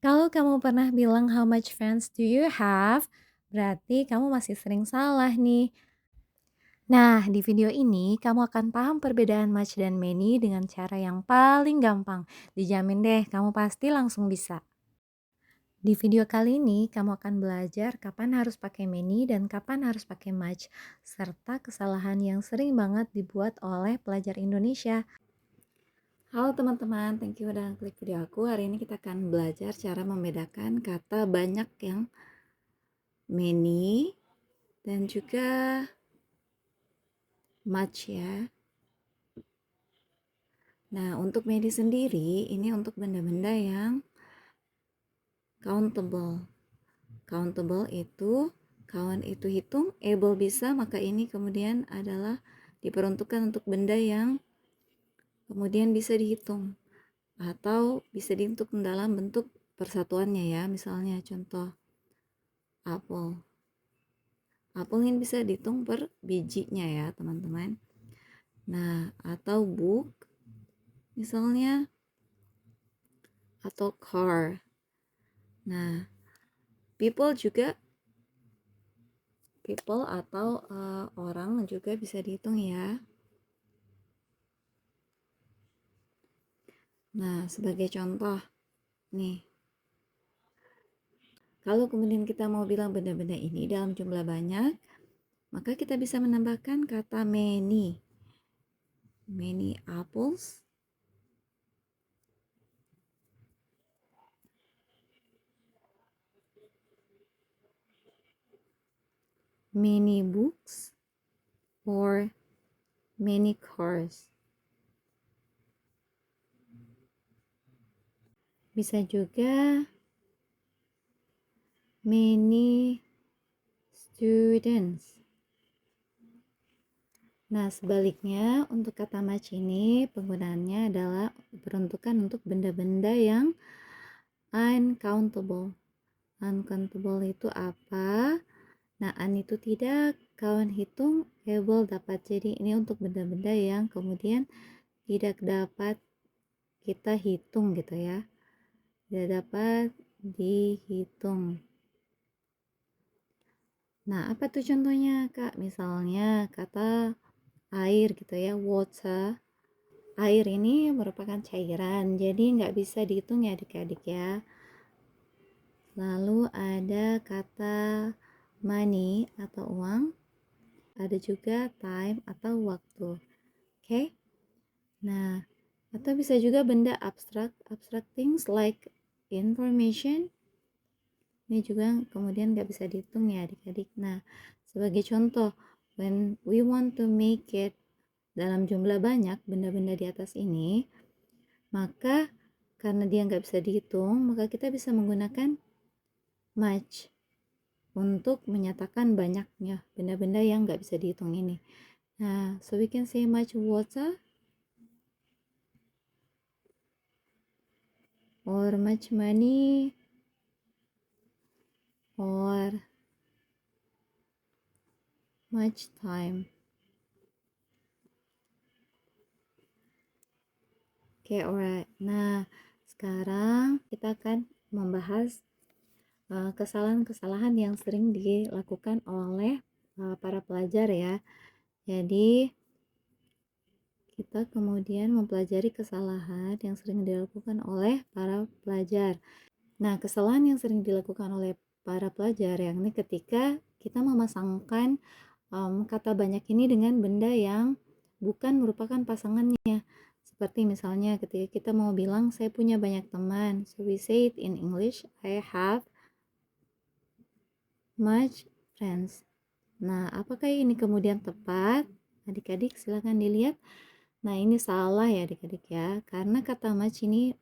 Kalau kamu pernah bilang how much friends do you have, berarti kamu masih sering salah nih. Nah, di video ini kamu akan paham perbedaan much dan many dengan cara yang paling gampang. Dijamin deh, kamu pasti langsung bisa. Di video kali ini, kamu akan belajar kapan harus pakai many dan kapan harus pakai much, serta kesalahan yang sering banget dibuat oleh pelajar Indonesia. Halo teman-teman, thank you udah klik video aku. Hari ini kita akan belajar cara membedakan kata banyak yang many dan juga much ya. Nah, untuk many sendiri ini untuk benda-benda yang countable. Countable itu count itu hitung, able bisa, maka ini kemudian adalah diperuntukkan untuk benda yang kemudian bisa dihitung atau bisa dihitung dalam bentuk persatuannya ya. Misalnya contoh apel. Apel ini bisa dihitung per bijinya ya teman-teman. Nah, atau book misalnya, atau car. Nah, people juga, people atau orang juga bisa dihitung ya. Nah, sebagai contoh nih, kalau kemudian kita mau bilang benda-benda ini dalam jumlah banyak, maka kita bisa menambahkan kata many. Many apples, many books, or many cars. Bisa juga many students. Nah, sebaliknya untuk kata much ini penggunaannya adalah peruntukan untuk benda-benda yang uncountable. Uncountable itu apa? Nah, un itu tidak, kawan hitung, able dapat. Jadi ini untuk benda-benda yang kemudian tidak dapat kita hitung gitu ya. Tidak dapat dihitung. Nah, apa tuh contohnya, Kak? Misalnya kata air gitu ya, water. Air ini merupakan cairan, jadi nggak bisa dihitung ya adik-adik ya. Lalu ada kata money atau uang, ada juga time atau waktu. Oke? Nah, atau bisa juga benda abstrak, abstract things like information. Ini juga kemudian nggak bisa dihitung ya adik-adik. Nah, sebagai contoh, when we want to make it dalam jumlah banyak benda-benda di atas ini, maka karena dia nggak bisa dihitung, maka kita bisa menggunakan much untuk menyatakan banyaknya benda-benda yang nggak bisa dihitung ini. Nah, so we can say much water or much money or much time. Oke, alright. Nah, sekarang kita akan membahas kesalahan-kesalahan yang sering dilakukan oleh para pelajar ya. Jadi kita kemudian mempelajari kesalahan yang sering dilakukan oleh para pelajar. Nah, kesalahan yang sering dilakukan oleh para pelajar yakni ketika kita memasangkan kata banyak ini dengan benda yang bukan merupakan pasangannya. Seperti misalnya ketika kita mau bilang saya punya banyak teman, so we say it in English, I have much friends. Nah, apakah ini kemudian tepat? Adik-adik silahkan dilihat. Nah, ini salah ya adik-adik ya, karena kata much ini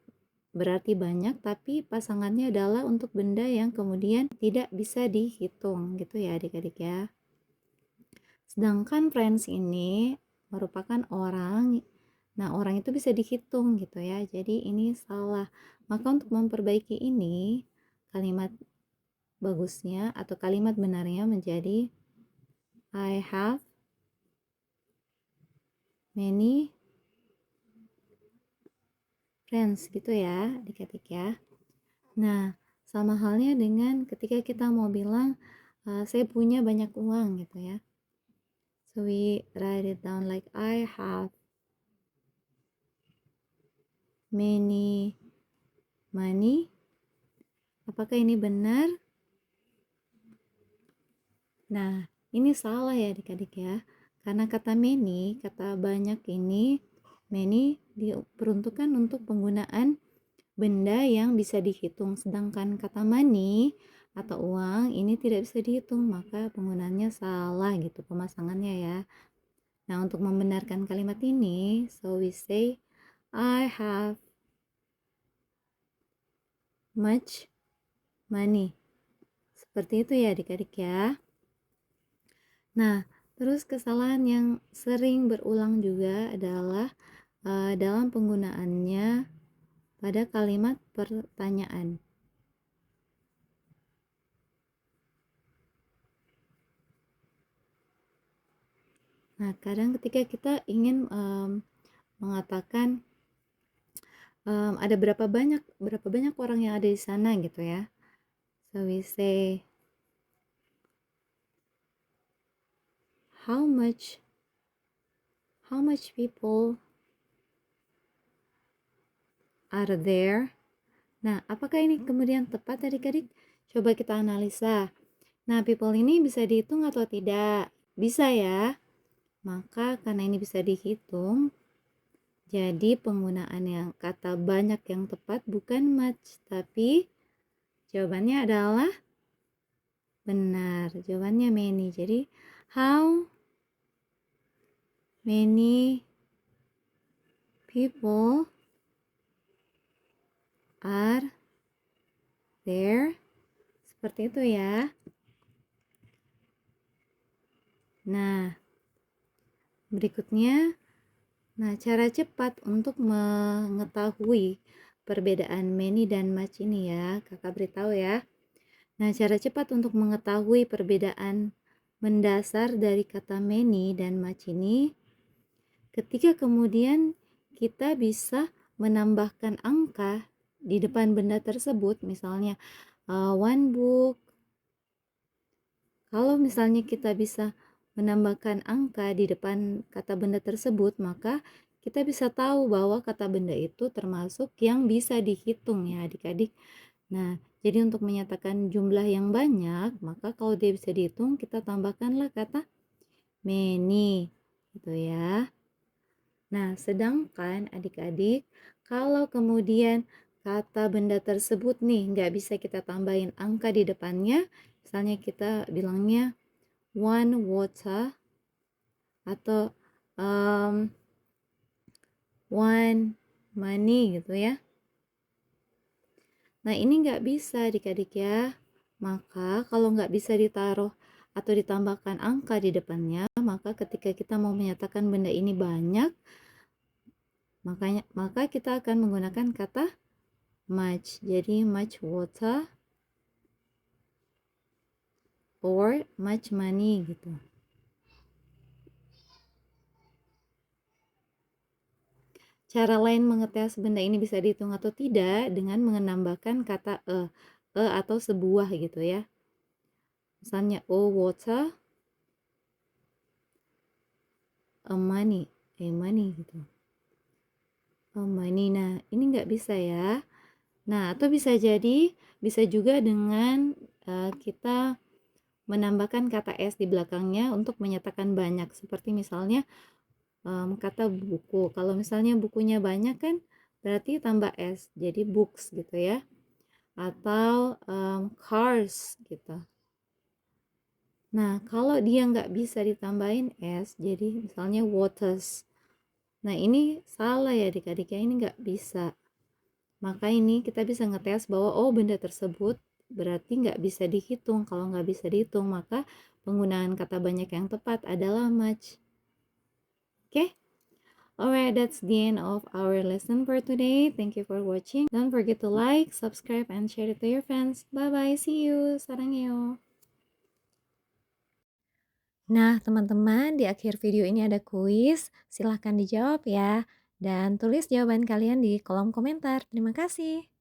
berarti banyak, tapi pasangannya adalah untuk benda yang kemudian tidak bisa dihitung gitu ya adik-adik ya. Sedangkan friends ini merupakan orang. Nah, orang itu bisa dihitung gitu ya. Jadi ini salah. Maka untuk memperbaiki ini, kalimat bagusnya atau kalimat benarnya menjadi I have many friends gitu ya adik-adik ya. Nah, sama halnya dengan ketika kita mau bilang, saya punya banyak uang gitu ya. So we write it down like I have many money. Apakah ini benar? Nah, ini salah ya adik-adik ya. Karena kata many, kata banyak ini, many diperuntukkan untuk penggunaan benda yang bisa dihitung. Sedangkan kata money atau uang ini tidak bisa dihitung, maka penggunaannya salah gitu pemasangannya ya. Nah, untuk membenarkan kalimat ini, so we say I have much money. Seperti itu ya adik-adik ya. Nah, terus kesalahan yang sering berulang juga adalah dalam penggunaannya pada kalimat pertanyaan. Nah, kadang ketika kita ingin mengatakan ada berapa banyak orang yang ada di sana gitu ya. So we say how much people are there. Nah, apakah ini kemudian tepat adik-adik? Coba kita analisa. Nah, people ini bisa dihitung atau tidak? Bisa ya. Maka karena ini bisa dihitung, jadi penggunaan yang kata banyak yang tepat bukan much, tapi jawabannya adalah benar. Jawabannya many. Jadi how many people are there? Seperti itu ya. Nah, berikutnya, cara cepat untuk mengetahui perbedaan many dan much ini ya, kakak beritahu ya. Nah, cara cepat untuk mengetahui perbedaan mendasar dari kata many dan much ini, ketika kemudian kita bisa menambahkan angka di depan benda tersebut, misalnya one book. Kalau misalnya kita bisa menambahkan angka di depan kata benda tersebut, maka kita bisa tahu bahwa kata benda itu termasuk yang bisa dihitung ya adik-adik. Nah, jadi untuk menyatakan jumlah yang banyak, maka kalau dia bisa dihitung, kita tambahkanlah kata many gitu ya. Nah, sedangkan adik-adik, kalau kemudian kata benda tersebut nih nggak bisa kita tambahin angka di depannya, misalnya kita bilangnya one water atau one money gitu ya. Nah, ini nggak bisa adik-adik ya. Maka kalau nggak bisa ditaruh atau ditambahkan angka di depannya, maka ketika kita mau menyatakan benda ini banyak, maka kita akan menggunakan kata much. Jadi much water or much money gitu. Cara lain mengetes benda ini bisa dihitung atau tidak dengan menambahkan kata atau sebuah gitu ya. Misalnya water, a money, gitu. A money. Nah, ini nggak bisa ya. Nah, atau bisa juga dengan kita menambahkan kata s di belakangnya untuk menyatakan banyak. Seperti misalnya kata buku. Kalau misalnya bukunya banyak kan berarti tambah s, jadi books gitu ya. Atau cars gitu. Nah, kalau dia nggak bisa ditambahin s, jadi misalnya waters. Nah, ini salah ya adik-adik ya, ini nggak bisa. Maka ini kita bisa ngetes bahwa benda tersebut berarti nggak bisa dihitung. Kalau nggak bisa dihitung, maka penggunaan kata banyak yang tepat adalah much. Oke? Alright, that's the end of our lesson for today. Thank you for watching. Don't forget to like, subscribe, and share it to your friends. Bye-bye. See you. Sarangyo. Nah, teman-teman, di akhir video ini ada kuis. Silahkan dijawab ya. Dan tulis jawaban kalian di kolom komentar. Terima kasih.